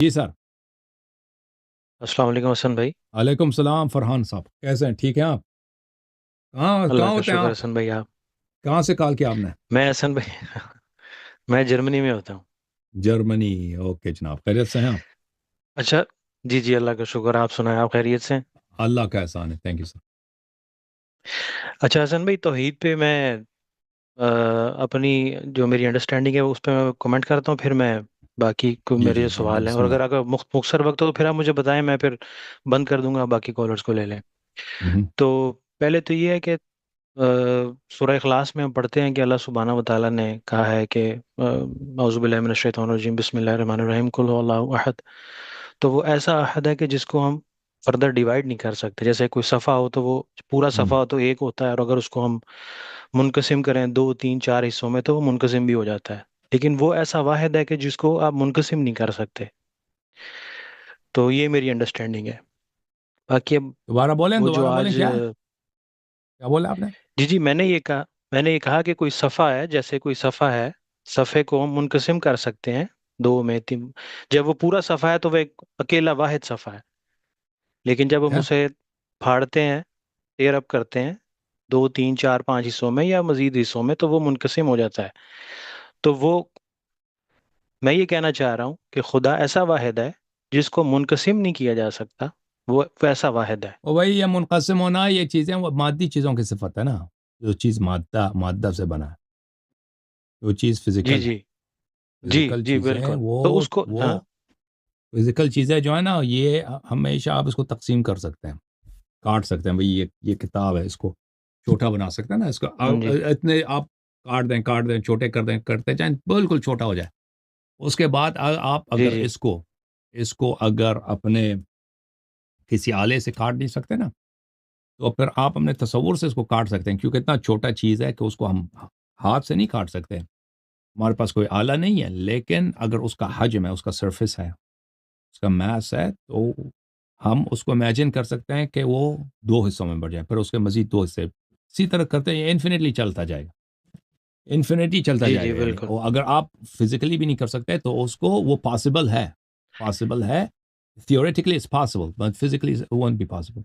جی سر. السلام علیکم حسن بھائی. وعلیکم السلام فرحان صاحب, کیسے ہیں؟ ٹھیک ہیں آپ؟ کہاں اللہ کہاں کا ہوتے ہیں شکر آپ؟ حسن بھائی. آپ؟ کہاں سے کال کیا آپ نے؟ میں حسن بھائی میں جرمنی میں ہوتا ہوں. جرمنی. اوکے جناب, خیریت سے ہیں آپ؟ اچھا. جی جی, اللہ کا شکر. آپ سنائیں, آپ خیریت سے ہیں؟ اللہ کا احسان ہے, تھینک یو سر. اچھا حسن بھائی, توحید پہ میں اپنی جو میری انڈرسٹینڈنگ ہے اس پہ میں کمنٹ کرتا ہوں, پھر میں باقی کو جی میرے جی جو جی جی, سوال ہیں, بسم اور اللہ. اگر مختصر وقت ہو تو پھر آپ مجھے بتائیں, میں پھر بند کر دوں گا, باقی کالرز کو لے لیں. مہم. تو پہلے تو یہ ہے کہ سورہ اخلاص میں ہم پڑھتے ہیں کہ اللہ سبحانہ و تعالیٰ نے کہا ہے کہ اعوذ باللہ من الشیطان الرجیم بسم اللہ الرحمن الرحیم قل هو اللہ احد. تو وہ ایسا احد ہے کہ جس کو ہم فردر ڈیوائڈ نہیں کر سکتے. جیسے کوئی صفحہ ہو تو وہ پورا مہم. صفحہ ہو تو ایک ہوتا ہے, اور اگر اس کو ہم منقسم کریں 2 3 4 حصوں میں تو وہ منقسم بھی ہو جاتا ہے. لیکن وہ ایسا واحد ہے کہ جس کو آپ منقسم نہیں کر سکتے. تو یہ میری انڈرسٹینڈنگ ہے. باقی اب دوبارہ بولیں, وہ جو دوبارہ بولیں, آج کیا کیا بولا آپ نے؟ جی جی, میں نے یہ کہا کہ کوئی صفحہ ہے, جیسے کوئی صفحہ ہے, صفحے کو ہم منقسم کر سکتے ہیں 2 میں 3. جب وہ پورا صفحہ ہے تو وہ ایک اکیلا واحد صفحہ ہے. لیکن جب ہم کیا اسے پھاڑتے ہیں, ٹیئر اپ کرتے ہیں 2 3 4 5 حصوں میں یا مزید حصوں میں, تو وہ منقسم ہو جاتا ہے. تو وہ میں یہ کہنا چاہ رہا ہوں کہ خدا ایسا واحد ہے جس کو منقسم نہیں کیا جا سکتا. وہ ایسا واحد ہے. او بھائی, یہ منقسم ہونا, یہ چیزیں وہ مادی چیزوں کی صفت ہے نا. جو چیز مادہ سے بنا ہے, جو چیز جی فزیکل ہے. جی جی فزیکل جی, چیزیں بالکل. وہ تو اس کو ہاں. وہ فزیکل چیزیں جو ہے نا, یہ ہمیشہ آپ اس کو تقسیم کر سکتے ہیں, کاٹ سکتے ہیں. بھئی یہ کتاب ہے, اس کو چھوٹا بنا سکتے ہیں نا. اس کو جی اتنے آپ کاٹ دیں, چھوٹے کر دیں, کرتے جائیں, بالکل چھوٹا ہو جائے. اس کے بعد آپ جی اگر جی اس کو اگر اپنے کسی آلے سے کاٹ نہیں سکتے نا, تو پھر آپ اپنے تصور سے اس کو کاٹ سکتے ہیں, کیونکہ اتنا چھوٹا چیز ہے کہ اس کو ہم ہاتھ سے نہیں کاٹ سکتے. ہمارے پاس کوئی آلہ نہیں ہے, لیکن اگر اس کا حجم ہے, اس کا سرفس ہے, اس کا میس ہے, تو ہم اس کو امیجن کر سکتے ہیں کہ وہ 2 حصوں میں بڑھ جائے, پھر اس کے مزید 2 حصے. اسی طرح کرتے ہیں, انفینٹلی چلتا جائے گا, انفینٹی چلتا جی جائے جی, گا. یعنی بالکل. اور اگر آپ فزیکلی بھی نہیں کر سکتے تو اس کو وہ پاسبل ہے. Theoretically it's possible, but physically it won't be possible.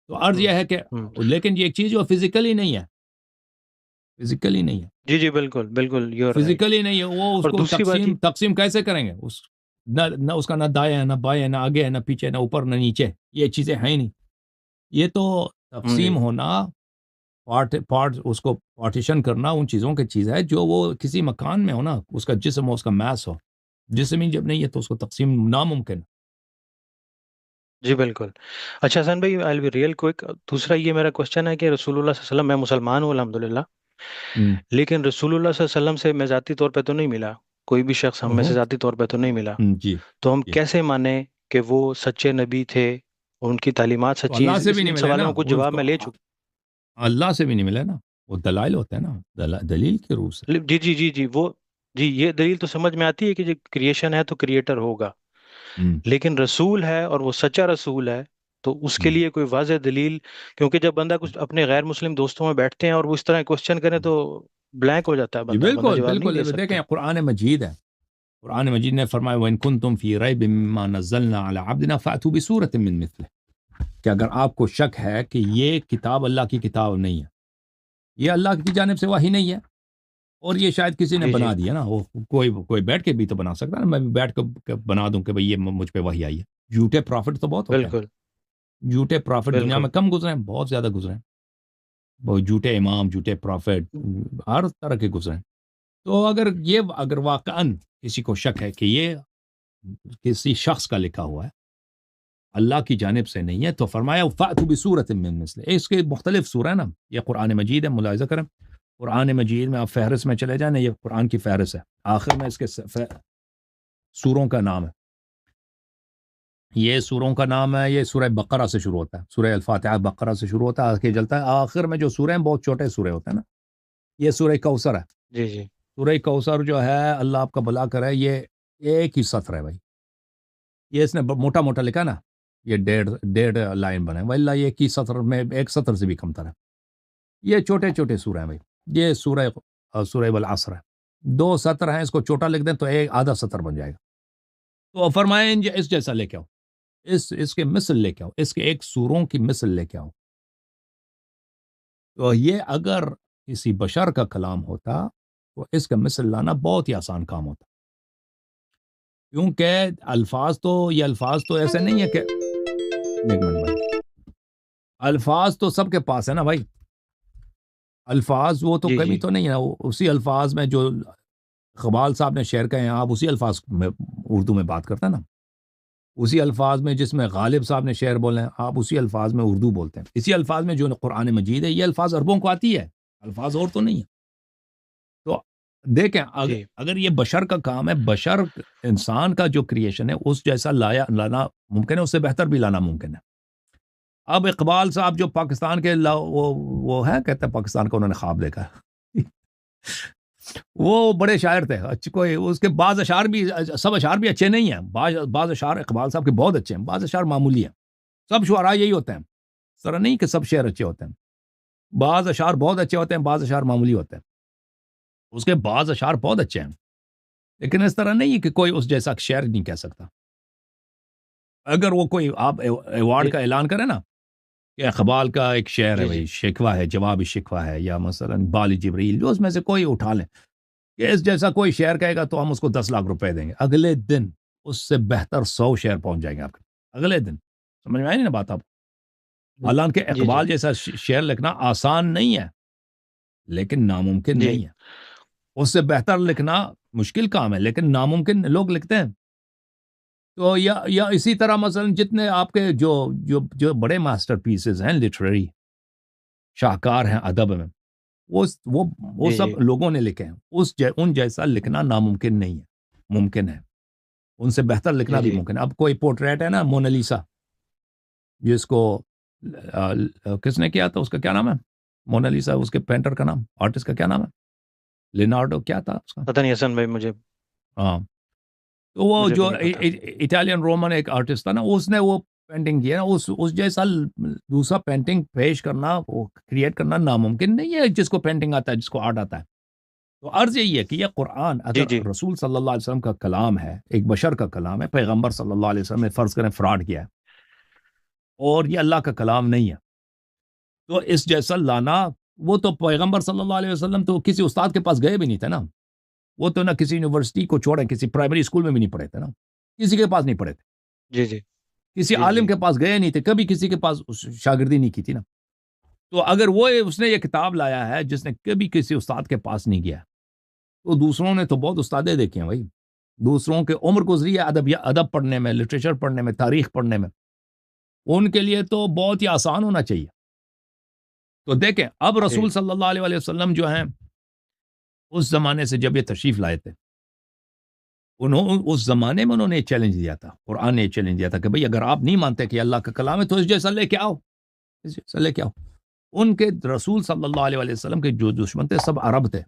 تو عرض ہوں یہ ہے کہ ہوں. لیکن یہ ایک چیز جو فزیکلی نہیں ہے, فزیکلی نہیں ہے, جی جی, بالکل بالکل, یو آر رائٹ. فزیکلی نہیں ہے. وہ اس اور کو دوسری بات یہ. تقسیم کیسے کریں گے؟ نہ اس کا نہ دائیں ہے, نہ بائیں ہے, نہ آگے ہے, نہ پیچھے, نہ اوپر, نہ نیچے. یہ چیزیں ہیں ہی نہیں. یہ تو جی تقسیم ہونا, پارٹ اس کو پارٹیشن کرنا ان چیزوں کی چیز ہے جو وہ کسی مکان میں ہو نا, اس کا جسم ہو, اس کا میس ہو. جسم ہی جب نہیں ہے تو اس کو تقسیم ناممکن. جی بالکل. اچھا حسن بھائی, آئی بی ریئل کوئک. دوسرا یہ میرا کوشچن ہے کہ رسول اللہ صلی اللہ علیہ وسلم, میں مسلمان ہوں الحمدللہ, ہوں. لیکن رسول اللہ صلی اللہ علیہ وسلم سے میں ذاتی طور پہ تو نہیں ملا. کوئی بھی شخص ہم میں اوہو. سے ذاتی طور پہ تو نہیں ملا. جی تو ہم جی. کیسے مانیں کہ وہ سچے نبی تھے, ان کی تعلیمات تو سچی؟ اللہ سے بھی نہیں ان ملے سوالوں نا کا کچھ وہ, اس جواب کو میں لے چکا. اللہ سے بھی نہیں ملے نا. وہ دلائل ہوتے ہیں نا, دلیل کے روح سے. جی جی جی جی, وہ جی, یہ دلیل تو سمجھ میں آتی ہے کہ جو کریشن ہے تو کریٹر ہوگا. ہوں. لیکن رسول ہے اور وہ سچا رسول ہے, تو اس کے ہوں. لیے کوئی واضح دلیل. کیونکہ جب بندہ کچھ اپنے غیر مسلم دوستوں میں بیٹھتے ہیں اور وہ اس طرح کوشچن کریں تو بلینک ہو جاتا ہے جی بندہ بالکل جواب نہیں دے بالکل. سکتا. دیکھیں, قرآن مجید ہے. قرآن مجید نے فرمایا وَإِن كُنتُمْ فِي رَيْبٍ مِّمَّا نَزَّلْنَا عَلَىٰ عَبْدِنَا فَأْتُوا بِسُورَةٍ مِّن مِّثْلِهِ, کہ اگر آپ کو شک ہے کہ یہ کتاب اللہ کی کتاب نہیں ہے, یہ اللہ کی جانب سے وحی نہیں ہے, اور یہ شاید کسی نے جی جی بنا دیا نا, وہ کوئی بیٹھ کے بھی تو بنا سکتا ہے نا. میں بھی بیٹھ کے بنا دوں کہ بھئی یہ مجھ پہ وحی آئی ہے. جھوٹے پرافٹ تو بہت ہوتے ہیں. بالکل جھوٹے پرافٹ دنیا بالکل. میں کم گزرے ہیں, بہت زیادہ گزرے ہیں. وہ جھوٹے امام, جھوٹے پرافٹ, ہر طرح کے گزرے ہیں. تو اگر واقعاً کسی کو شک ہے کہ یہ کسی شخص کا لکھا ہوا ہے, اللہ کی جانب سے نہیں ہے, تو فرمایا فَأْتُوا بِسُورَةٍ مِّن مِّثْلِهِ. اس کے مختلف سورہ ہے نا, یہ قرآن مجید ہے, ملاحظہ کریں. قرآن مجید میں آپ فہرست میں چلے جائیں نا, یہ قرآن کی فہرست ہے. آخر میں اس کے سوروں کا نام ہے. یہ سوروں کا نام ہے, یہ سورہ بقرہ سے شروع ہوتا ہے. سورہ الفاتحہ بقرہ سے شروع ہوتا ہے, آگے چلتا ہے. آخر میں جو سورہ ہیں بہت چھوٹے سورہ ہوتے ہیں نا. یہ سورہ کوثر ہے. جی جی سورہ کوثر جو ہے, اللہ آپ کا بھلا کرے, یہ ایک ہی سطر ہے بھائی. یہ اس نے موٹا موٹا لکھا نا, یہ ڈیڑھ لائن بنے, واللہ یہ ایک ہی سطر میں, ایک سطر سے بھی کم تر ہے. یہ چھوٹے چھوٹے سورہ ہیں بھائی. یہ سورہ والعصر ہے. 2 سطر ہیں, اس کو چھوٹا لکھ دیں تو ایک آدھا سطر بن جائے گا. تو فرمائیں اس جیسا لے کے آؤ، اس کے مثل لے کے آؤ، اس کے ایک سوروں کی مثل لے کے آؤ۔ تو یہ اگر کسی بشر کا کلام ہوتا تو اس کا مثل لانا بہت ہی آسان کام ہوتا، کیونکہ یہ الفاظ تو ایسے نہیں ہے کہ ایک منٹ بھائی، الفاظ تو سب کے پاس ہے نا بھائی، الفاظ وہ تو جی کمی جی تو نہیں ہے، اسی الفاظ میں جو اقبال صاحب نے شعر کہے ہیں آپ اسی الفاظ میں اردو میں بات کرتے ہیں نا، اسی الفاظ میں جس میں غالب صاحب نے شعر بولے ہیں آپ اسی الفاظ میں اردو بولتے ہیں، اسی الفاظ میں جو قرآن مجید ہے یہ الفاظ عربوں کو آتی ہے، الفاظ اور تو نہیں ہے۔ تو دیکھیں جی اگر یہ بشر کا کام ہے، بشر انسان کا جو کریشن ہے اس جیسا لانا ممکن ہے، اس سے بہتر بھی لانا ممکن ہے۔ اب اقبال صاحب جو پاکستان کے وہ ہے کہتے ہیں پاکستان کا انہوں نے خواب دیکھا ہے وہ بڑے شاعر تھے، کوئی اس کے بعض اشعار بھی، سب اشعار بھی اچھے نہیں ہیں، بعض اشعار اقبال صاحب کے بہت اچھے ہیں، بعض اشعار معمولی ہیں، سب شعراء یہی ہوتے ہیں، اس طرح نہیں کہ سب شعر اچھے ہوتے ہیں، بعض اشعار بہت اچھے ہوتے ہیں، بعض اشعار معمولی ہوتے ہیں، اس کے بعض اشعار بہت اچھے ہیں، لیکن اس طرح نہیں ہے کہ کوئی اس جیسا شعر نہیں کہہ سکتا۔ اگر وہ کوئی آپ ایوارڈ جی کا اعلان کرے نا کہ اقبال کا ایک شعر ہے جی بھائی، جی شکوہ ہے، جواب شکوہ ہے، یا مثلا بال جبریل، جو اس میں سے کوئی اٹھا لیں کہ اس جیسا کوئی شعر کہے گا تو ہم اس کو 10 لاکھ روپے دیں گے، اگلے دن اس سے بہتر 100 شعر پہنچ جائیں گے آپ کے، اگلے دن۔ سمجھ میں آئی نا بات آپ؟ حالانکہ جی جی اقبال جیسا شعر لکھنا آسان نہیں ہے، لیکن ناممکن جی نہیں ہے، اس سے بہتر لکھنا مشکل کام ہے لیکن ناممکن لوگ لکھتے ہیں۔ تو یا اسی طرح مثلا جتنے آپ کے جو بڑے ماسٹر پیسز ہیں لٹریری، شاہکار ہیں ادب میں، وہ جی جی سب لوگوں نے لکھے ہیں، ان جیسا لکھنا ناممکن نہیں ہے، ممکن ہے، ان سے بہتر لکھنا جی بھی جی ممکن ہے۔ اب کوئی پورٹریٹ ہے نا مونالیسا، جس کو کس نے کیا تھا، اس کا کیا نام ہے مونالیسا، اس کے پینٹر کا نام، آرٹسٹ کا کیا نام ہے، لینارڈو کیا تھا اس کا؟ پتہ نہیں حسن بھائی، مجھے ہاں، تو وہ مجھے بھی جو نہیں پتا۔ اٹالین رومن ایک آرٹسٹ تھا نا، اس نے وہ پینٹنگ کیا نا، اس جیسا دوسرا پینٹنگ پیش کرنا، وہ کریٹ کرنا ناممکن نہیں ہے، جس کو پینٹنگ آتا ہے، جس کو آرٹ آتا ہے۔ تو عرض یہی ہے کہ یہ قرآن جی اگر جی رسول صلی اللہ علیہ وسلم کا کلام ہے، ایک بشر کا کلام ہے، پیغمبر صلی اللہ علیہ وسلم نے فرض کریں فراڈ کیا ہے اور یہ اللہ کا کلام نہیں ہے، تو اس جیسا لانا، وہ تو پیغمبر صلی اللہ علیہ وسلم تو کسی استاد کے پاس گئے بھی نہیں تھے نا، وہ تو نہ کسی یونیورسٹی کو چھوڑیں، کسی پرائمری اسکول میں بھی نہیں پڑھے تھے نا، کسی کے پاس نہیں پڑھے تھے، جی جی کسی جی عالم جی کے پاس گئے نہیں تھے، کبھی کسی کے پاس شاگردی نہیں کی تھی نا۔ تو اگر اس نے یہ کتاب لایا ہے جس نے کبھی کسی استاد کے پاس نہیں گیا، تو دوسروں نے تو بہت استادیں دیکھے ہیں بھائی، دوسروں کے عمر گزری ہے ادب پڑھنے میں، لٹریچر پڑھنے میں، تاریخ پڑھنے میں، ان کے لیے تو بہت ہی آسان ہونا چاہیے۔ تو دیکھیں اب جی رسول صلی اللہ علیہ وسلم جو ہیں، اس زمانے سے جب یہ تشریف لائے تھے، اس زمانے میں انہوں نے چیلنج دیا تھا، قرآن نے چیلنج دیا تھا کہ بھئی اگر آپ نہیں مانتے کہ اللہ کا کلام ہے تو اس جیسا لے کے آؤ، اس جیسا لے کے آؤ۔ ان کے رسول صلی اللہ علیہ وسلم کے جو دشمن تھے سب عرب تھے،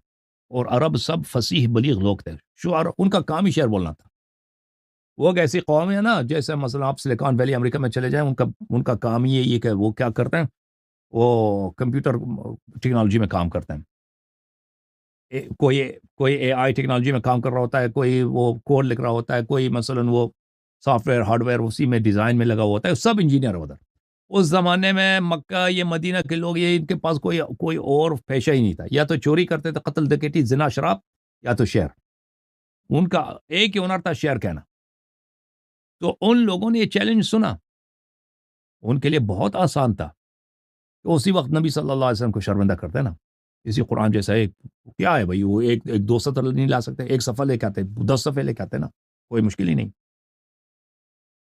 اور عرب سب فصیح بلیغ لوگ تھے، ان کا کام ہی شعر بولنا تھا۔ وہ ایک ایسی قوم ہے نا، جیسے مثلا آپ سلیکان ویلی امریکہ میں چلے جائیں، ان کا کام یہ کہ وہ کیا کرتے ہیں، وہ کمپیوٹر ٹیکنالوجی میں کام کرتے ہیں، کوئی اے آئی ٹیکنالوجی میں کام کر رہا ہوتا ہے، کوئی وہ کوڈ لکھ رہا ہوتا ہے، کوئی مثلا وہ سافٹ ویئر ہارڈ ویئر اسی میں ڈیزائن میں لگا ہوا ہوتا ہے، سب انجینئر ادھر۔ اس زمانے میں مکہ یہ مدینہ کے لوگ، یہ ان کے پاس کوئی اور پیشہ ہی نہیں تھا، یا تو چوری کرتے تھے، قتل ڈکیٹی زنا شراب، یا تو شعر، ان کا ایک ہی ہنر تھا شعر کہنا۔ تو ان لوگوں نے یہ چیلنج سنا، ان کے لیے بہت آسان تھا کہ اسی وقت نبی صلی اللہ علیہ وسلم کو شرمندہ کرتے نا، اسی قرآن جیسا ایک کیا ہے بھائی، وہ ایک دو سطر نہیں لا سکتے، ایک صفحہ لے کے آتے، 10 صفحے لے کے آتے نا، کوئی مشکل ہی نہیں۔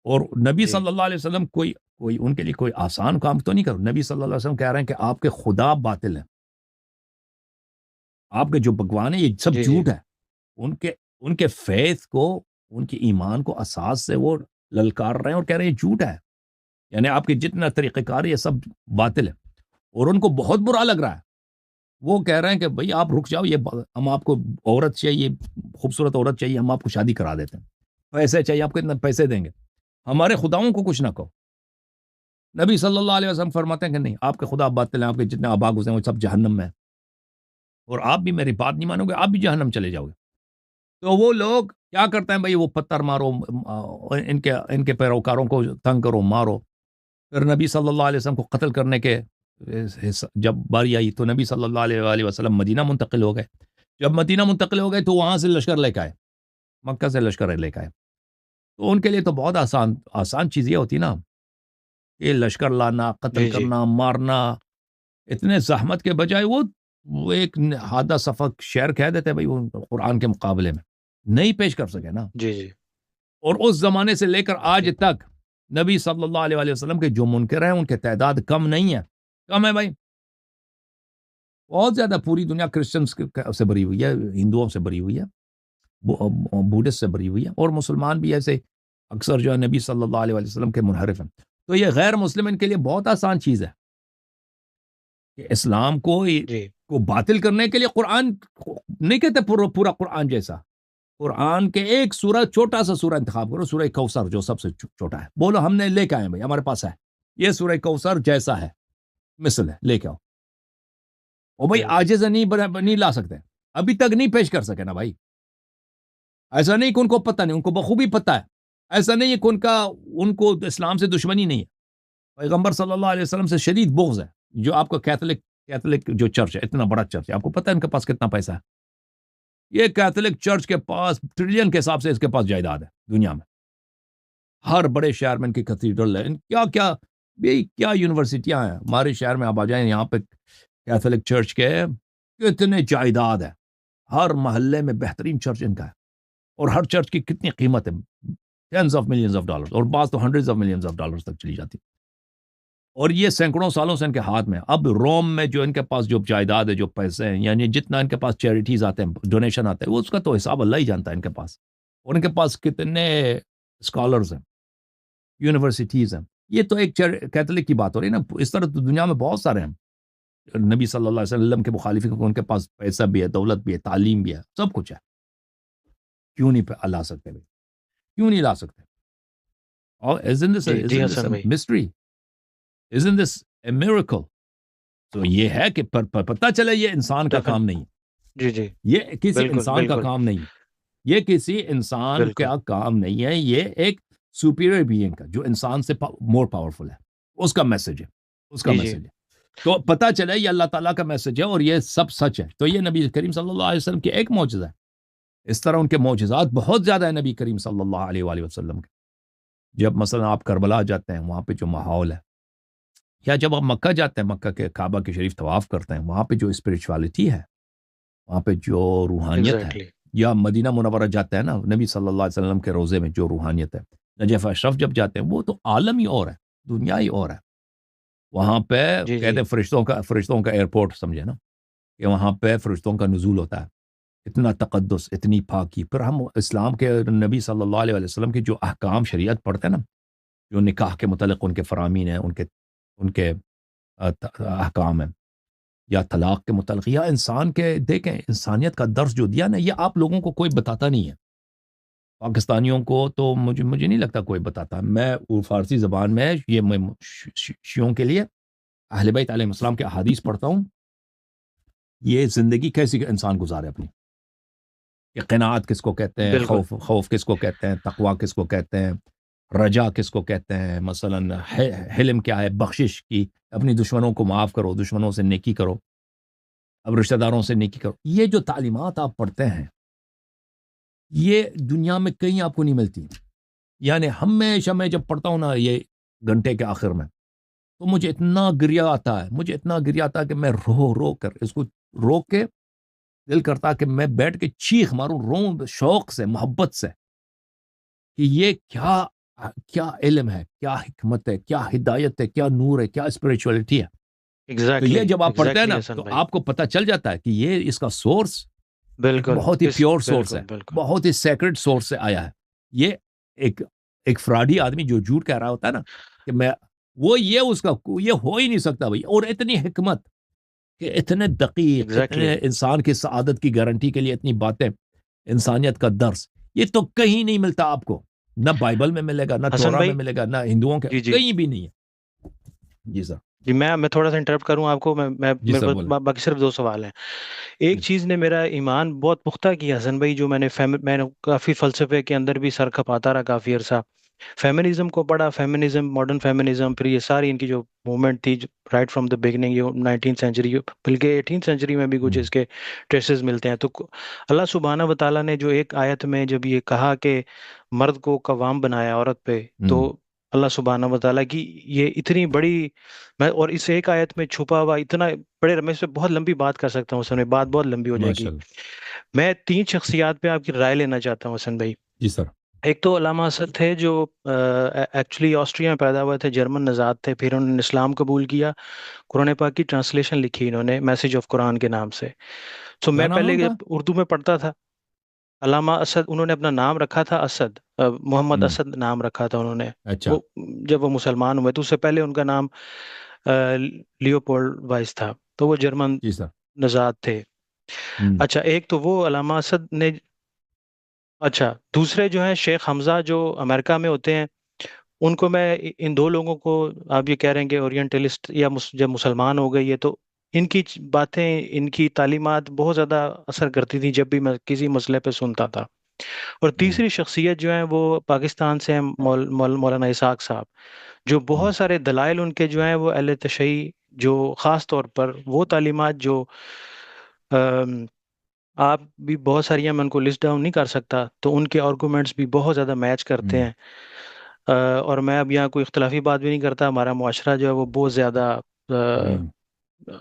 اور نبی جی صلی اللہ علیہ وسلم کوئی ان کے لیے کوئی آسان کام تو نہیں کرو، نبی صلی اللہ علیہ وسلم کہہ رہے ہیں کہ آپ کے خدا باطل ہیں، آپ کے جو بھگوان ہیں یہ سب جی جی جھوٹ ہے، ان کے فیث کو، ان کے ایمان کو اساس سے وہ للکار رہے ہیں اور کہہ رہے ہیں یہ جھوٹ ہے، یعنی آپ کے جتنا طریقہ کار ہے یہ سب باطل ہے، اور ان کو بہت برا لگ رہا ہے۔ وہ کہہ رہے ہیں کہ بھئی آپ رک جاؤ، ہم آپ کو عورت چاہیے، خوبصورت عورت چاہیے، ہم آپ کو شادی کرا دیتے ہیں، پیسے چاہیے آپ کو، اتنا پیسے دیں گے، ہمارے خداؤں کو کچھ نہ کہو۔ نبی صلی اللہ علیہ وسلم فرماتے ہیں کہ نہیں، آپ کے خدا باطل ہیں، آپ کے جتنے آبا گزرے ہیں وہ سب جہنم میں ہیں، اور آپ بھی میری بات نہیں مانو گے، آپ بھی جہنم چلے جاؤ گے۔ تو وہ لوگ کیا کرتے ہیں بھائی، وہ پتھر مارو، ان کے پیروکاروں کو تنگ کرو، مارو. پھر نبی صلی اللہ علیہ وسلم کو قتل کرنے کے جب باری آئی تو نبی صلی اللہ علیہ وآلہ وسلم مدینہ منتقل ہو گئے. جب مدینہ منتقل ہو گئے تو وہاں سے لشکر لے کے آئے، مکہ سے لشکر لے کے آئے. تو ان کے لیے تو بہت آسان چیز یہ ہوتی نا کہ لشکر لانا، قتل جی جی کرنا، مارنا. اتنے زحمت کے بجائے وہ ایک ہادہ صفق شعر کہہ دیتے بھائی، وہ قرآن کے مقابلے میں نہیں پیش کر سکے نا. جی جی اور اس زمانے سے لے کر آج جی تک نبی صلی اللہ علیہ وآلہ وسلم کے جو منکر ہیں ان کی تعداد کم نہیں ہے، کم ہے بھائی، بہت زیادہ. پوری دنیا کرسچنس سے بری ہوئی ہے، ہندوؤں سے بری ہوئی ہے، بودھسٹ سے بری ہوئی ہے، اور مسلمان بھی ایسے اکثر جو ہے نبی صلی اللہ علیہ وآلہ وسلم کے منحرف ہیں. تو یہ غیر مسلم ان کے لیے بہت آسان چیز ہے کہ اسلام جی کو باطل کرنے کے لیے قرآن نہیں کہتے پورا قرآن جیسا. قرآن کے ایک سورہ، چھوٹا سا سورہ انتخاب کرو، سورہ کوثر جو سب سے چھوٹا ہے، بولو ہم نے لے کے آئے بھائی، ہمارے پاس ہے یہ سورہ کوثر جیسا ہے، مثل ہے، لے کے آؤ. اور بھائی بالکل عاجز نہیں لا سکتے، ابھی تک نہیں پیش کر سکے نا بھائی. ایسا نہیں کہ ان کو پتہ نہیں، ان کو بخوبی پتہ ہے. ایسا نہیں ہے کہ ان کو اسلام سے دشمنی نہیں ہے. پیغمبر صلی اللہ علیہ وسلم سے شدید بغض ہے. جو آپ کا کیتھولک جو چرچ ہے، اتنا بڑا چرچ ہے، آپ کو پتہ ہے ان کے پاس کتنا پیسہ ہے؟ یہ کیتھولک چرچ کے پاس ٹریلین کے حساب سے اس کے پاس جائیداد ہے دنیا میں. ہر بڑے شہر میں ان کی کیتھیڈرل ہے، کیا یونیورسٹیاں ہیں. ہمارے شہر میں آپ آ جائیں، یہاں پہ کیتھولک چرچ کے کتنے جائیداد ہے. ہر محلے میں بہترین چرچ ان کا ہے، اور ہر چرچ کی کتنی قیمت ہے، tens of millions of dollars, اور بعض تو hundreds of millions of dollars تک چلی جاتی. اور یہ سینکڑوں سالوں سے ان کے ہاتھ میں. اب روم میں جو ان کے پاس جو جائیداد ہے، جو پیسے ہیں، یعنی جتنا ان کے پاس چیریٹیز آتے ہیں، ڈونیشن آتے ہیں، وہ اس کا تو حساب اللہ ہی جانتا ہے ان کے پاس. اور ان کے پاس کتنے اسکالرز ہیں، یونیورسٹیز ہیں. یہ تو ایک کیتھولک کی بات ہو رہی ہے نا، اس طرح تو دنیا میں بہت سارے ہیں. نبی صلی اللہ علیہ وسلم کے مخالف ان کے پاس پیسہ بھی ہے، دولت بھی ہے، تعلیم بھی ہے، سب کچھ ہے. کیوں نہیں لا سکتے بھائی؟ کیوں نہیں لا سکتے؟ اور isn't G G this Hasan a بھائی mystery? Isn't this a miracle? تو یہ ہے کہ پتہ چلے یہ انسان کا کام نہیں ہے، جی جی یہ کسی بالکل انسان کا بالکل کام نہیں ہے، یہ کسی انسان بالکل کا کام نہیں ہے، یہ ایک سپیریئر بینگ کا جو انسان سے مور پاورفل ہے، اس کا میسج ہے، اس کا جی جی میسج ہے. تو پتہ چلے یہ اللہ تعالیٰ کا میسج ہے اور یہ سب سچ ہے. تو یہ نبی کریم صلی اللہ علیہ وسلم کی ایک معجزہ ہے. اس طرح ان کے معجزات بہت زیادہ ہیں نبی کریم صلی اللہ علیہ وآلہ وسلم کے. جب مثلا آپ کربلا جاتے ہیں، وہاں پہ جو ماحول ہے، یا جب آپ مکہ جاتے ہیں، مکہ کے کعبہ کے شریف طواف کرتے ہیں، وہاں پہ جو اسپرچوالٹی ہے، وہاں پہ جو روحانیت ہے، ایگزیکٹلی یا مدینہ منورہ جاتے ہیں نا، نبی صلی اللہ علیہ وسلم کے روزے میں جو روحانیت ہے، نجف اشرف جب جاتے ہیں، وہ تو عالم ہی اور ہے، دنیا ہی اور ہے. وہاں پہ جی جی کہتے ہیں فرشتوں کا ایئرپورٹ سمجھے نا، کہ وہاں پہ فرشتوں کا نزول ہوتا ہے. اتنا تقدس، اتنی پاکی. پھر ہم اسلام کے نبی صلی اللہ علیہ وسلم کی جو احکام شریعت پڑھتے ہیں نا، جو نکاح کے متعلق ان کے فرامین ہیں، ان کے احکام ہیں، یا طلاق کے متعلق، یا انسان کے، دیکھیں انسانیت کا درس جو دیا نا، یہ آپ لوگوں کو کوئی بتاتا نہیں ہے. پاکستانیوں کو تو مجھے نہیں لگتا کوئی بتاتا. میں فارسی زبان میں یہ شیعوں کے لیے اہل بیت علیہ السلام کے احادیث پڑھتا ہوں. یہ زندگی کیسی انسان گزارے اپنی، کہ قناعت کس کو کہتے ہیں، بالکل خوف کس کو کہتے ہیں، تقوی کس کو کہتے ہیں، رجا کس کو کہتے ہیں، مثلا حلم کیا ہے، بخشش کی، اپنی دشمنوں کو معاف کرو، دشمنوں سے نیکی کرو، اب رشتہ داروں سے نیکی کرو. یہ جو تعلیمات آپ پڑھتے ہیں، یہ دنیا میں کہیں آپ کو نہیں ملتی. یعنی ہمیشہ میں جب پڑھتا ہوں نا یہ گھنٹے کے آخر میں، تو مجھے اتنا گریا آتا ہے کہ میں رو کر اس کو روک کے دل کرتا کہ میں بیٹھ کے چیخ ماروں، روں شوق سے، محبت سے، کہ یہ کیا علم ہے، کیا حکمت ہے، کیا ہدایت ہے، کیا نور ہے، کیا اسپرچولیٹی ہے. تو یہ ایگزیکٹلی جب آپ پڑھتے ہیں نا، حسن تو بھائی آپ کو پتہ چل جاتا ہے کہ یہ اس کا سورس ایک بالکل بہت ہی پیور سورس ہے، بالکل بالکل بہت ہی سیکرڈ سورس سے آیا ہے. یہ ایک فراڈی آدمی جو جھوٹ کہہ رہا ہوتا ہے نا کہ میں یہ اس کا یہ ہو ہی نہیں سکتا بھائی. اور اتنی حکمت، کہ اتنے دقیق، ایگزیکٹلی اتنے انسان کی سعادت کی گارنٹی کے لیے اتنی باتیں، انسانیت کا درس، یہ تو کہیں نہیں ملتا آپ کو. نہ بائبل میں ملے گا، نہ حسن تورا میں بھائی ملے گا، نہ ہندوؤں کے جی جی کہیں بھی نہیں ہے. جی سر. جی میں تھوڑا سا انٹرپٹ کروں آپ کو، میں جی میرے سر پاس بولیں. باقی صرف دو سوال ہیں. ایک جی چیز نے میرا ایمان بہت پختہ کیا حسن بھائی، جو میں نے کافی فلسفے کے اندر بھی سر کھپاتا رہا کافی عرصہ. فیمنزم کو پڑھا، فیمنزم، ماڈرن فیمنزم، پھر یہ ساری ان کی جو موومنٹ تھی رائٹ فرام دا بگننگ، یہ 19 سینچری، بلکہ 18 سینچری میں بھی کچھ اس کے ٹریسز ملتے ہیں. تو اللہ سبحانہ و تعالیٰ نے جو ایک آیت میں جب یہ کہا کہ مرد کو قوام بنایا عورت پہ، تو اللہ سبحانہ و تعالیٰ کی یہ اتنی بڑی، میں اور اس ایک آیت میں چھپا ہوا اتنا بڑے، میں اس پہ بہت لمبی بات کر سکتا ہوں حسن بھائی، بات بہت لمبی ہو جائے گی. ماشاء اللہ. میں 3 شخصیات پہ آپ کی رائے لینا چاہتا ہوں حسن بھائی. جی سر. ایک تو علامہ اسد تھے، جو ایکچولی آسٹریا میں پیدا ہوئے تھے، جرمن نژاد تھے، پھر انہوں نے اسلام قبول کیا، قرآن پاک کی ٹرانسلیشن لکھی انہوں نے میسج آف قرآن کے نام سے. سو کیا میں نام ہے پہلے ان کا؟ جب اردو میں پڑھتا تھا، علامہ اسد، انہوں نے اپنا نام رکھا تھا اسد، محمد ہوں. اسد نام رکھا تھا انہوں نے. اچھا. وہ جب وہ مسلمان ہوئے تو اس سے پہلے ان کا نام لیوپولڈ وائس تھا، تو وہ جرمن جی سر. نژاد تھے. ہوں. اچھا، ایک تو وہ علامہ اسد نے. اچھا، دوسرے جو ہیں شیخ حمزہ، جو امریکہ میں ہوتے ہیں، ان کو میں ان دو لوگوں کو، آپ یہ کہہ رہے ہیں کہ اورینٹلسٹ یا جب مسلمان ہو گئی ہے تو ان کی باتیں، ان کی تعلیمات بہت زیادہ اثر کرتی تھیں جب بھی میں کسی مسئلے پہ سنتا تھا. اور ہوں. تیسری شخصیت جو ہیں وہ پاکستان سے ہیں، مولانا اسحاق صاحب، جو ہوں. بہت سارے دلائل ان کے جو ہیں وہ اہل تشیع، جو خاص طور پر وہ تعلیمات جو آپ بھی بہت ساری ہیں، میں ان کو لسٹ ڈاؤن نہیں کر سکتا، تو ان کے آرگومنٹس بھی بہت زیادہ میچ کرتے ہوں. ہیں. اور میں اب یہاں کوئی اختلافی بات بھی نہیں کرتا، ہمارا معاشرہ جو ہے وہ بہت زیادہ ہوں.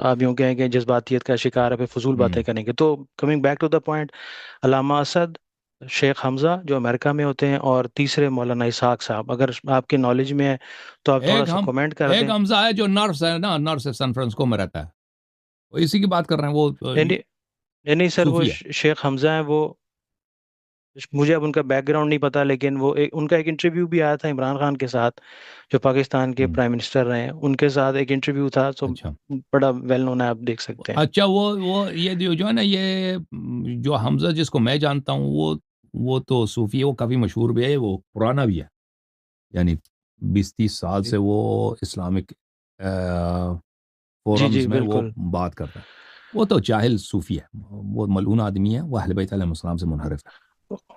آپ یوں کہیں کہ جذباتیت کا شکار ہے، پھر فضول باتیں ہوں. کریں گے. تو coming back to the point, علامہ اسد، شیخ حمزہ جو امریکہ میں ہوتے ہیں، اور تیسرے مولانا اسحاق صاحب، اگر آپ کے نالج میں ہے تو آپ تھوڑا سا کامنٹ کر ایک دیں. حمزہ ہے جو نرس ہے نا، نرس ہے، سان فرانسسکو میں رہتا ہے، وہ اسی کی بات کر رہے ہیں. وہ نہیں نہیں نہیں نہیں سر، وہ صوفی ہے. شیخ حمزہ ہیں. وہ مجھے اب ان کا بیک گراؤنڈ نہیں پتا، لیکن وہ ان کا ایک انٹرویو بھی آیا تھا عمران خان کے ساتھ، جو پاکستان کے ہوں. پرائم منسٹر رہے ہیں، ان کے ساتھ ایک انٹرویو تھا. تو اچھا. بڑا ویل نون ہے، آپ دیکھ سکتے ہیں. اچھا، وہ یہ جو ہے نا، یہ جو حمزہ جس کو میں جانتا ہوں، وہ تو صوفی ہے، وہ کافی مشہور بھی ہے، وہ پرانا بھی ہے، یعنی 20-30 سال جی سے وہ اسلامک جی جی فورمز میں وہ بالکل. بات کرتا ہے. وہ تو جاہل صوفی ہے، وہ ملعون آدمی ہے، وہ اہل بیت علیہ السلام سے منحرف ہے.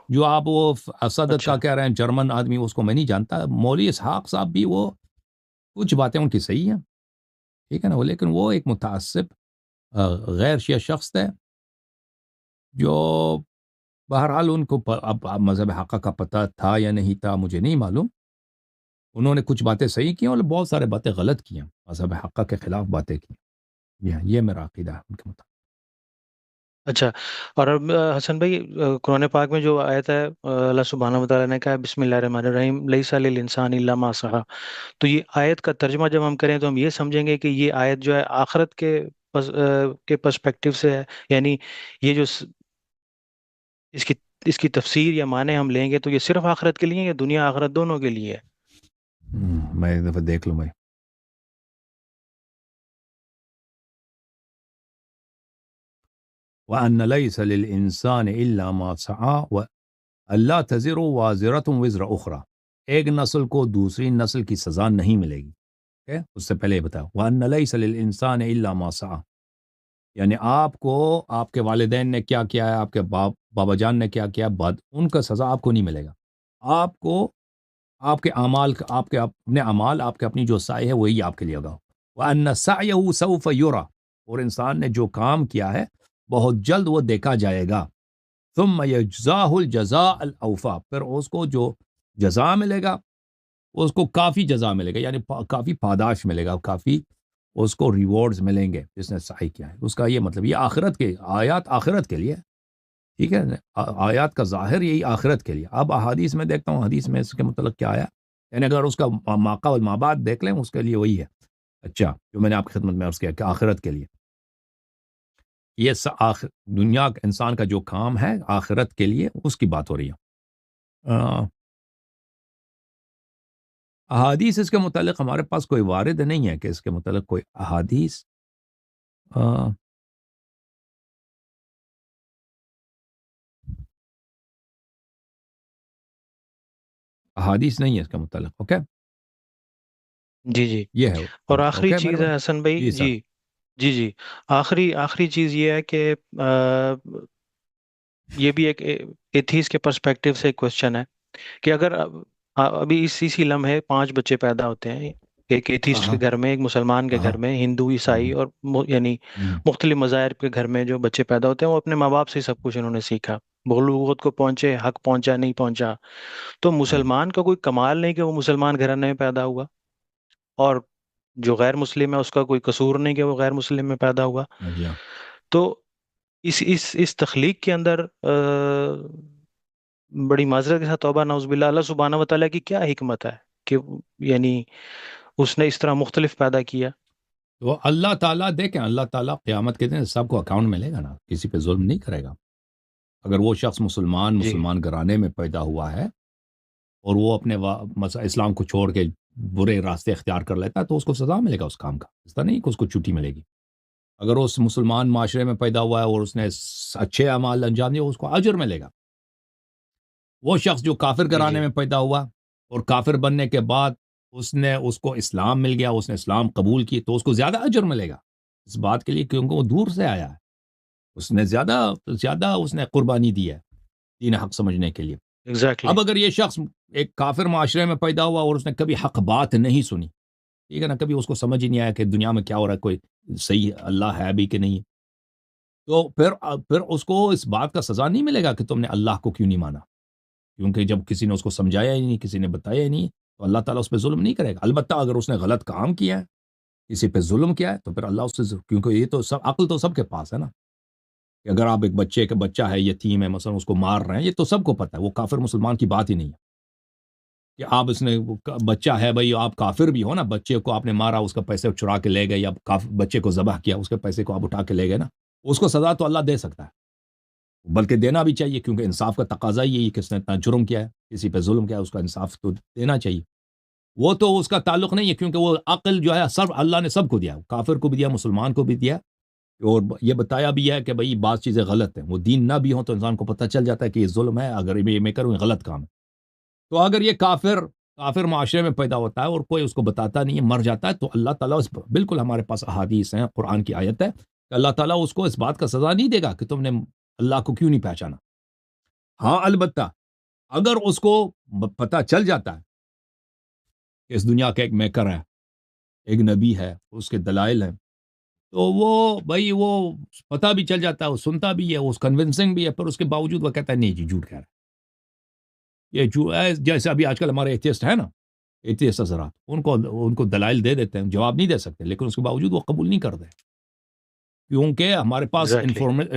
جو آپ وہ اسد اچھا کا کہہ رہے ہیں جرمن آدمی، اس کو میں نہیں جانتا. مولوی اسحاق صاحب بھی، وہ کچھ باتیں ان کی صحیح ہیں، ٹھیک ہے نا، لیکن وہ ایک متعصب غیر شیعہ شخص ہے، جو بہرحال ان کو اب مذہب حقہ کا پتہ تھا یا نہیں تھا مجھے نہیں معلوم. انہوں نے کچھ باتیں صحیح کی اور بہت سارے باتیں غلط کی ہیں، مذہب حقہ کے خلاف باتیں کی. جی ہاں، یہ میرا عقیدہ ہے ان کے مطابق. اچھا. اور اب حسن بھائی، قرآن پاک میں جو آیت ہے، اللہ سبحانہ و تعالیٰ نے کہا بسم اللہ الرحمن الرحیم، لیس للانسان الا ما سعی. تو یہ آیت کا ترجمہ جب ہم کریں تو ہم یہ سمجھیں گے کہ یہ آیت جو ہے آخرت کے پرسپیکٹیو سے ہے، یعنی یہ جو اس کی اس کی تفسیر یا معنی ہم لیں گے تو یہ صرف آخرت کے لیے ہے یا دنیا آخرت دونوں کے لیے ہے؟ میں ایک دفعہ دیکھ لوں بھائی. وَأَنَّ لَيْسَ لِلْإِنسَانِ إِلَّا مَا سَعَى وَأَلَّا تَزِرُ وَازِرَةٌ وِزْرَ أُخْرَى. ایک نسل کو دوسری نسل کی سزا نہیں ملے گی. اس سے پہلے یہ بتایا وَأَنَّ لَيْسَ لِلْإِنسَانِ إِلَّا مَا سَعَى، یعنی آپ کو آپ کے والدین نے کیا کیا ہے، آپ کے بابا جان نے کیا کیا، ان کا سزا آپ کو نہیں ملے گا. آپ کو آپ کے اعمال، آپ کے اپنے اعمال، آپ کے اپنی جو سعی ہے وہی آپ کے لیے ہوگا. وَأَنَّ سَعْيَهُ سَوْفَ يُرَى، اور انسان نے جو کام کیا ہے بہت جلد وہ دیکھا جائے گا. ثُمَّ يَجْزَاهُ الْجَزَاءَ الْأَوْفَى، پھر اس کو جو جزا ملے گا، اس کو کافی جزا ملے گا، یعنی کافی پاداش ملے گا، کافی اس کو ریوارڈز ملیں گے جس نے سعی کیا ہے. اس کا یہ مطلب، یہ آخرت کے آیات آخرت کے لیے، ٹھیک ہے. آیات کا ظاہر یہی آخرت کے لیے. اب احادیث میں دیکھتا ہوں، حدیث میں اس کے متعلق کیا آیا، یعنی اگر اس کا ماقا والمابعد دیکھ لیں اس کے لیے وہی ہے. اچھا، جو میں نے آپ کی خدمت میں عرض کیا کہ آخرت کے لیے یہ دنیا انسان کا جو کام ہے آخرت کے لیے اس کی بات ہو رہی ہے. احادیث اس کے متعلق ہمارے پاس کوئی وارد نہیں ہے کہ اس کے متعلق کوئی احادیث احادیث نہیں ہے اس کے متعلق. اوکے. جی جی، یہ ہے اور آخری اوکے میرے چیز بھائی. ہے حسن بھائی، جی سر. جی جی جی، آخری چیز یہ ہے کہ یہ بھی ایک ایتھیس کے پرسپیکٹو سے ایک کوشچن ہے کہ اگر ابھی اسی لمحے 5 بچے پیدا ہوتے ہیں، ایک ہاں ایتھیسٹ کے ہاں گھر میں، ایک مسلمان کے ہاں گھر میں، ہندو عیسائی ہوں، اور یعنی ہوں، مختلف مذاہب کے گھر میں جو بچے پیدا ہوتے ہیں وہ اپنے ماں باپ سے ہی سب کچھ انہوں نے سیکھا، بلوغت کو پہنچے، حق پہنچا نہیں پہنچا، تو ہاں مسلمان کا کوئی کمال نہیں کہ وہ مسلمان گھرانے میں پیدا ہوا، اور جو غیر مسلم ہے اس کا کوئی قصور نہیں کہ وہ غیر مسلم میں پیدا ہوا. ہاں جی ہاں. تو اس تخلیق کے اندر بڑی معذرت کے ساتھ توبہ نعوذ باللہ، اللہ سبحانہ و تعالیٰ کی کیا حکمت ہے کہ یعنی اس نے اس طرح مختلف پیدا کیا. تو اللہ تعالیٰ دیکھیں، اللہ تعالیٰ قیامت کے دن سب کو اکاؤنٹ ملے گا نا، کسی پہ ظلم نہیں کرے گا. اگر وہ شخص جی مسلمان گھرانے میں پیدا ہوا ہے اور وہ اپنے اسلام کو چھوڑ کے برے راستے اختیار کر لیتا ہے تو اس کو سزا ملے گا اس کام کا، اس طرح نہیں کہ اس کو چھٹی ملے گی. اگر اس مسلمان معاشرے میں پیدا ہوا ہے اور اس نے اچھے اعمال انجام دیے اس کو اجر ملے گا. وہ شخص جو کافر جی گھرانے جی میں پیدا ہوا اور کافر بننے کے بعد اس کو اسلام مل گیا، اس نے اسلام قبول کی تو اس کو زیادہ اجر ملے گا اس بات کے لیے کیونکہ وہ دور سے آیا ہے. اس نے زیادہ اس نے قربانی دی ہے دین حق سمجھنے کے لیے. ایگزیکٹلی. اب اگر یہ شخص ایک کافر معاشرے میں پیدا ہوا اور اس نے کبھی حق بات نہیں سنی، ٹھیک ہے نا، کبھی اس کو سمجھ ہی نہیں آیا کہ دنیا میں کیا ہو رہا ہے، کوئی صحیح اللہ ہے بھی کہ نہیں، تو پھر اس کو اس بات کا سزا نہیں ملے گا کہ تم نے اللہ کو کیوں نہیں مانا، کیونکہ جب کسی نے اس کو سمجھایا ہی نہیں، کسی نے بتایا ہی نہیں، تو اللہ تعالیٰ اس پہ ظلم نہیں کرے گا. البتہ اگر اس نے غلط کام کیا ہے، کسی پہ ظلم کیا ہے، تو پھر اللہ اس سے کیونکہ یہ تو سب عقل تو سب کے پاس ہے نا، کہ اگر آپ ایک بچہ ہے یتیم ہے مثلا اس کو مار رہے ہیں، یہ تو سب کو پتہ ہے، وہ کافر مسلمان کی بات ہی نہیں ہے کہ آپ اس نے بچہ ہے بھائی آپ کافر بھی ہو نا، بچے کو آپ نے مارا، اس کا پیسے چرا کے لے گئے، یا بچے کو ذبح کیا اس کے پیسے کو آپ اٹھا کے لے گئے نا، اس کو سزا تو اللہ دے سکتا ہے، بلکہ دینا بھی چاہیے کیونکہ انصاف کا تقاضا ہی یہی کہ اس نے اتنا جرم کیا ہے، کسی پہ ظلم کیا ہے، اس کا انصاف تو دینا چاہیے. وہ تو اس کا تعلق نہیں ہے کیونکہ وہ عقل جو ہے سب اللہ نے سب کو دیا، کافر کو بھی دیا، مسلمان کو بھی دیا، اور یہ بتایا بھی ہے کہ بھئی بعض چیزیں غلط ہیں، وہ دین نہ بھی ہوں تو انسان کو پتہ چل جاتا ہے کہ یہ ظلم ہے، اگر میں کروں یہ غلط کام ہے. تو اگر یہ کافر معاشرے میں پیدا ہوتا ہے اور کوئی اس کو بتاتا نہیں ہے، مر جاتا ہے، تو اللہ تعالیٰ بالکل ہمارے پاس احادیث ہیں، قرآن کی آیت ہے کہ اللہ تعالیٰ اس کو اس بات کا سزا نہیں دے گا کہ تم نے اللہ کو کیوں نہیں پہچانا. ہاں البتہ اگر اس کو پتہ چل جاتا ہے کہ اس دنیا کا ایک میکر ہے، ایک نبی ہے، اس کے دلائل ہیں، تو وہ پتہ بھی چل جاتا ہے، وہ سنتا بھی ہے، وہ کنونسنگ بھی ہے، پر اس کے باوجود وہ کہتا ہے نہیں جی جھوٹ کہہ رہا ہے، جیسے ابھی آج کل ہمارے ایتھیسٹ ہیں نا، ایتھیسٹ حضرات ان کو دلائل دے دیتے ہیں، جواب نہیں دے سکتے، لیکن اس کے باوجود وہ قبول نہیں کرتے کیونکہ ہمارے پاس ایگزیکٹلی.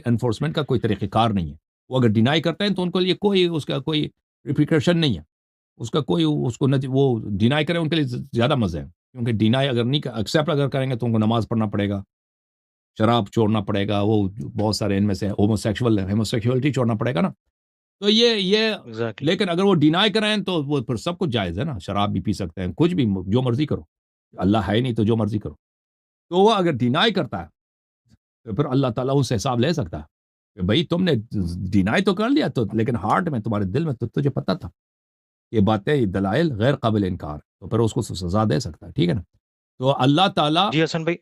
انفورسمنٹ کا کوئی طریقہ کار نہیں ہے. وہ اگر ڈینائی کرتے ہیں تو ان کے لیے اس کا کوئی ریپریکیشن نہیں ہے، اس کا کوئی اس کو وہ ڈینائی کریں ان کے لیے زیادہ مزے ہیں، کیونکہ ڈینائی اگر نہیں ایکسیپٹ اگر کریں گے تو ان کو نماز پڑھنا پڑے گا، شراب چھوڑنا پڑے گا، وہ بہت سارے ان میں سے ہوموسیکشولیٹی چھوڑنا پڑے گا نا، تو یہ ایگزیکٹلی. لیکن اگر وہ ڈینائی کریں تو وہ پھر سب کچھ جائز ہے نا، شراب بھی پی سکتے ہیں، کچھ بھی جو مرضی کرو، اللہ ہے نہیں تو جو مرضی کرو. تو وہ اگر ڈینائی کرتا ہے تو پھر اللہ تعالیٰ اس سے حساب لے سکتا ہے کہ بھائی تم نے ڈینائی تو کر لیا، تو لیکن ہارٹ میں تمہارے دل میں تو تجھے پتا تھا یہ باتیں، یہ دلائل غیر قابل انکار، تو پھر اس کو سزا دے سکتا ہے. ٹھیک ہے نا. تو اللہ تعالیٰ جی حسن بھائی.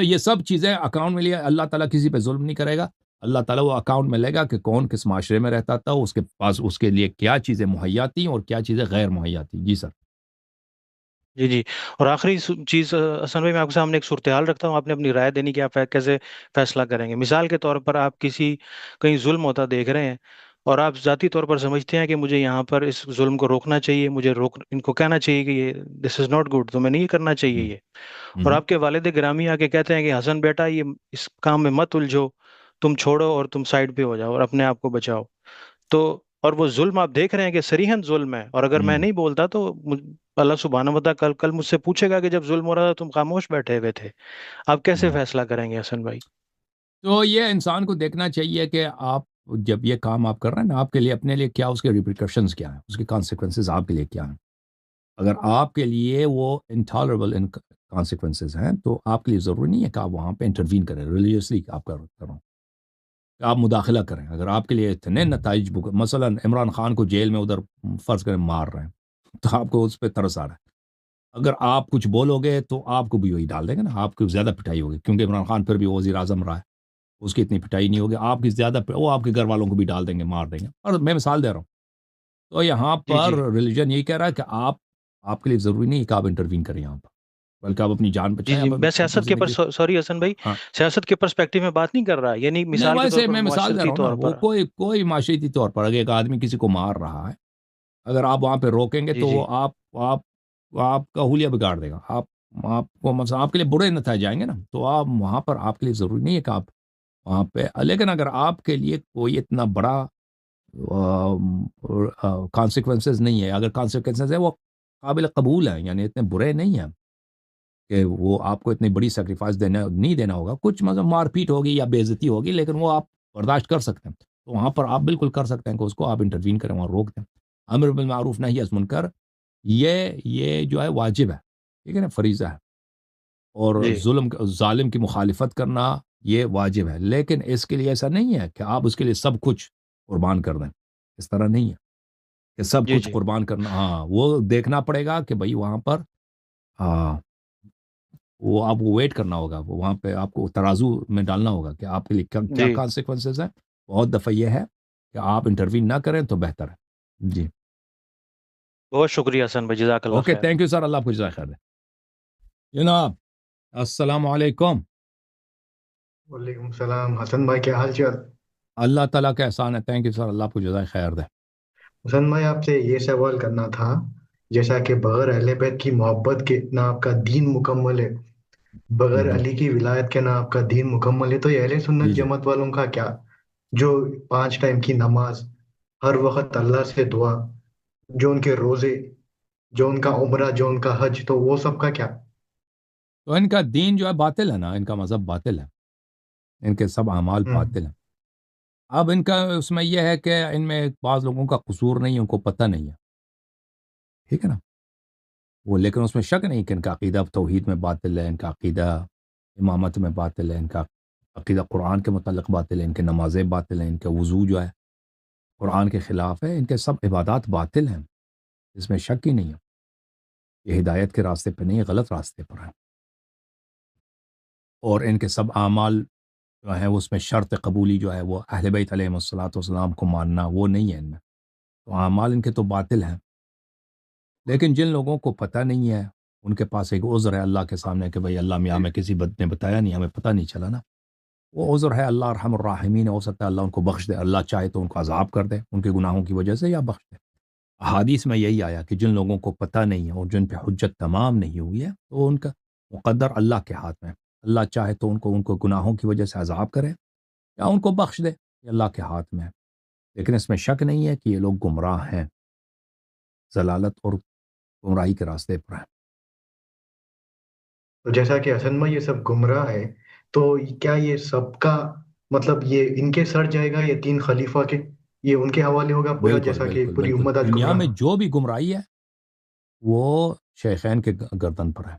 یہ سب چیزیں اکاؤنٹ میں لیا، اللہ تعالیٰ کسی پہ ظلم نہیں کرے گا. اللہ تعالیٰ وہ اکاؤنٹ میں لے گا کہ کون کس معاشرے میں رہتا تھا، اس کے پاس اس کے لیے کیا چیزیں مہیا تھیں اور کیا چیزیں غیر مہیا تھیں. جی سر. جی جی، اور آخری چیز حسن بھائی، میں آپ کے سامنے ایک صورتحال رکھتا ہوں، آپ نے اپنی رائے دینی کہ آپ کیسے فیصلہ کریں گے. مثال کے طور پر آپ کہیں ظلم ہوتا دیکھ رہے ہیں اور آپ ذاتی طور پر سمجھتے ہیں کہ مجھے یہاں پر اس ظلم کو روکنا چاہیے، مجھے ان کو کہنا چاہیے کہ یہ دس از ناٹ گڈ، تمہیں نہیں کرنا چاہیے ہوں، یہ. اور ہوں، آپ کے والد گرامی آ کے کہتے ہیں کہ حسن بیٹا یہ اس کام میں مت الجھو، تم چھوڑو اور تم سائڈ پہ ہو جاؤ اور اپنے آپ کو بچاؤ. تو اور وہ ظلم آپ دیکھ رہے ہیں کہ صریحاً ظلم ہے، اور اگر میں ہوں، نہیں بولتا تو اللہ سبحانہ و تعالیٰ کل مجھ سے پوچھے گا کہ جب ظلم ہو رہا تھا تم خاموش بیٹھے ہوئے تھے. آپ کیسے ہوں. فیصلہ کریں گے حسن بھائی؟ تو یہ انسان کو دیکھنا چاہیے کہ آپ جب یہ کام آپ کر رہے ہیں نا، آپ کے لیے اپنے لیے کیا اس کے ریپریکاشنز کیا ہیں، اس کے کانسیکوینسز آپ کے لیے کیا ہیں. اگر آپ کے لیے وہ انٹالریبل کانسیکوینسز ہیں تو آپ کے لیے ضروری نہیں ہے کہ آپ وہاں پہ انٹروین کریں ریلیجیسلی، آپ کرو کہ آپ مداخلہ کریں. اگر آپ کے لیے اتنے نتائج مثلا عمران خان کو جیل میں ادھر فرض کریں مار رہے ہیں تو آپ کو اس پہ ترس آ رہا ہے، اگر آپ کچھ بولو گے تو آپ کو بھی وہی ڈال دیں گے نا، آپ کو زیادہ پٹائی ہوگی، کیونکہ عمران خان پھر بھی وزیر اعظم رہا ہے، اس کی اتنی پٹائی نہیں ہوگی، آپ کی زیادہ وہ آپ کے گھر والوں کو بھی ڈال دیں گے، مار دیں گے، اور میں مثال دے رہا ہوں۔ تو یہاں جی پر جی ریلیجن یہی کہہ رہا ہے کہ آپ کے لیے ضروری نہیں ہے کہ آپ انٹروین کریں یہاں پر، بلکہ آپ اپنی جان جی بچائیں، جی، آپ میں اپنی سیاست کے پر، زندگی۔ سوری حسن بھائی، ہاں سیاست کے پرسپیکٹو میں بات نہیں کر رہا، یعنی نہیں، مثال کے طور ویسے پر، میں مثال دے رہا معاشرتی ہوں نا، طور وہ پر۔ کوئی معاشرتی طور پر اگر ایک آدمی کسی کو مار رہا ہے، اگر آپ وہاں پہ روکیں گے جی تو جی وہ آپ آپ کا حلیہ بگاڑ دے گا، آپ کو مثلا آپ کے لیے برے نتائج جائیں گے نا، تو آپ وہاں پر آپ کے لیے ضروری نہیں ہے کہ آپ وہاں پہ، لیکن اگر آپ کے لیے کوئی اتنا بڑا کانسیکوینسز نہیں ہے، اگر کانسیکوینسز ہے وہ قابل قبول ہیں، یعنی اتنے برے نہیں ہیں کہ وہ آپ کو اتنی بڑی سیکریفائس نہیں دینا ہوگا، کچھ مطلب مار پیٹ ہوگی یا بے عزتی ہوگی، لیکن وہ آپ برداشت کر سکتے ہیں، تو وہاں پر آپ بالکل کر سکتے ہیں کہ اس کو آپ انٹروین کریں، وہاں روک دیں۔ امر بالمعروف نہی عن المنکر، یہ جو ہے واجب ہے، ٹھیک ہے نا، فریضہ ہے، اور جی ظالم کی مخالفت کرنا یہ واجب ہے، لیکن اس کے لیے ایسا نہیں ہے کہ آپ اس کے لیے سب کچھ قربان کر دیں، اس طرح نہیں ہے کہ سب جی کچھ جی، قربان کرنا، ہاں وہ دیکھنا پڑے گا کہ بھائی وہاں پر، ہاں وہ آپ کو ویٹ کرنا ہوگا، وہ وہاں پہ آپ کو ترازو میں ڈالنا ہوگا کہ آپ کے لیے کیا کیا جی کانسیکوینسز ہیں۔ بہت دفعہ یہ ہے کہ آپ انٹروین نہ کریں تو بہتر ہے جی۔ بہت شکریہ حسن بھائی، جزاک اللہ اوکے، خیر۔ تھینک یو سر، اللہ آپ کو جزائے خیر دے جناب۔ السلام علیکم۔ وعلیکم السلام حسن بھائی، کیا حال چال؟ اللہ تعالیٰ کا احسان ہے، تھینک یو سر، اللہ آپ کو جزائے خیر دے۔ حسن بھائی، آپ سے یہ سوال کرنا تھا، جیسا کہ بغیر اہل بیت کی محبت کے نہ آپ کا دین مکمل ہے، بغیر ہوں، علی کی ولایت کے نہ آپ کا دین مکمل ہے، تو یہ اہل جی سنت جی، جماعت والوں کا کیا؟ جو 5 ٹائم کی نماز، ہر وقت اللہ سے دعا، جو ان کے روزے، جو ان کا عمرہ، جو ان کا حج، تو وہ سب کا کیا؟ تو ان کا دین جو ہے باطل ہے نا، ان کا مذہب باطل ہے، ان کے سب اعمال ہوں باطل ہیں۔ اب ان کا اس میں یہ ہے کہ ان میں بعض لوگوں کا قصور نہیں ہے، ان کو پتہ نہیں ہے، ٹھیک ہے نا، وہ لیکن اس میں شک نہیں کہ ان کا عقیدہ توحید میں باطل ہے، ان کا عقیدہ امامت میں باطل ہے، ان کا عقیدہ قرآن کے متعلق باطل ہے، ان کے نمازیں باطل ہیں، ان کا وضو جو ہے قرآن کے خلاف ہے، ان کے سب عبادات باطل ہیں، اس میں شک ہی نہیں ہے، یہ ہدایت کے راستے پہ نہیں، غلط راستے پر ہیں، اور ان کے سب اعمال جو ہے اس میں شرط قبولی جو ہے وہ اہل بیت علیہ الصلوۃ والسلام کو ماننا وہ نہیں ہے ان میں، تو اعمال ان کے تو باطل ہیں، لیکن جن لوگوں کو پتہ نہیں ہے ان کے پاس ایک عذر ہے اللہ کے سامنے کہ بھئی اللہ میاں، ہمیں کسی بد نے بتایا نہیں، ہمیں پتہ نہیں چلا نا، وہ عذر ہے، اللہ ارحم الراحمین ہے، ہو سکتا ہے اللہ ان کو بخش دے، اللہ چاہے تو ان کو عذاب کر دے ان کے گناہوں کی وجہ سے، یا بخش دے۔ احادیث میں یہی آیا کہ جن لوگوں کو پتہ نہیں ہے اور جن پہ حجت تمام نہیں ہوئی ہے تو ان کا مقدر اللہ کے ہاتھ میں ہے، اللہ چاہے تو ان کو گناہوں کی وجہ سے عذاب کرے یا ان کو بخش دے، یہ اللہ کے ہاتھ میں ہے، لیکن اس میں شک نہیں ہے کہ یہ لوگ گمراہ ہیں، ضلالت اور گمراہی کے راستے پر ہیں۔ تو جیسا کہ حسن بھائی یہ سب گمراہ ہے، تو کیا یہ سب کا مطلب یہ ان کے سر جائے گا، یہ 3 خلیفہ کے، یہ ان کے حوالے ہوگا پورا، بالکل جیسا کہ بالکل پوری بالکل، امت آج دنیا گمراہ؟ میں جو بھی گمراہی ہے وہ شیخین کے گردن پر ہے،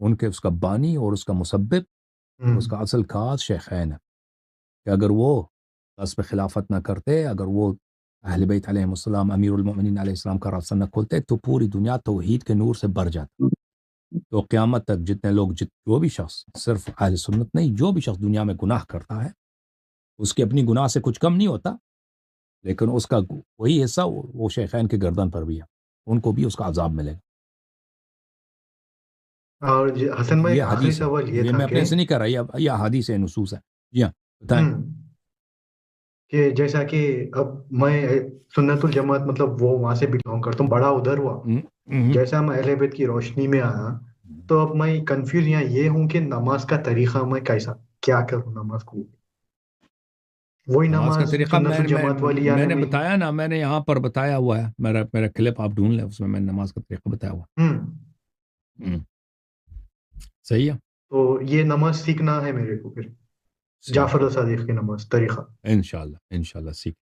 ان کے اس کا بانی اور اس کا مسبب اور ہوں اس کا اصل کاز شیخین ہے، کہ اگر وہ غصب خلافت نہ کرتے، اگر وہ اہل بیت علیہ السلام، امیر المؤمنین علیہ السلام کا راستہ نہ کھولتے تو پوری دنیا توحید کے نور سے بھر جاتی، تو قیامت تک جتنے لوگ جو بھی شخص، صرف اہل سنت نہیں، جو بھی شخص دنیا میں گناہ کرتا ہے اس کے اپنی گناہ سے کچھ کم نہیں ہوتا، لیکن اس کا وہی حصہ وہ شیخین کے گردن پر بھی ہے، ان کو بھی اس کا عذاب ملے گا۔ اور حسن بھائی، یہ ایک آخری حدیث ہے، سوال یہ یہ تھا میں کہ اپنے سے نہیں کر رہا، یہ حدیث ہے، نصوص ہے، جی ہاں بتائیں۔ ہوں کہ جیسا کہ اب میں سنت الجماعت مطلب وہ وہاں سے بلونگ کرتا ہوں، بڑا ادھر ہوا، ہم، ہم، جیسا میں اہل بیت کی روشنی میں آیا، تو اب میں کنفیوز یہاں یہ ہوں کہ نماز کا طریقہ میں کیسا کیا کروں نماز کو، وہی نماز کا نماز طریقہ سنت الجماعت والی یا میں نے نہیں؟ بتایا نا، میں نے یہاں پر بتایا ہوا ہے، میرا کلپ آپ ڈھونڈ لیں، اس میں نے نماز کا طریقہ بتایا ہوا ہوں ہے۔ صحیح ہے، تو یہ نماز سیکھنا ہے میرے کو پھر، سیکھ جعفر الصادق کی نماز طریقہ؟ انشاءاللہ انشاءاللہ سیکھ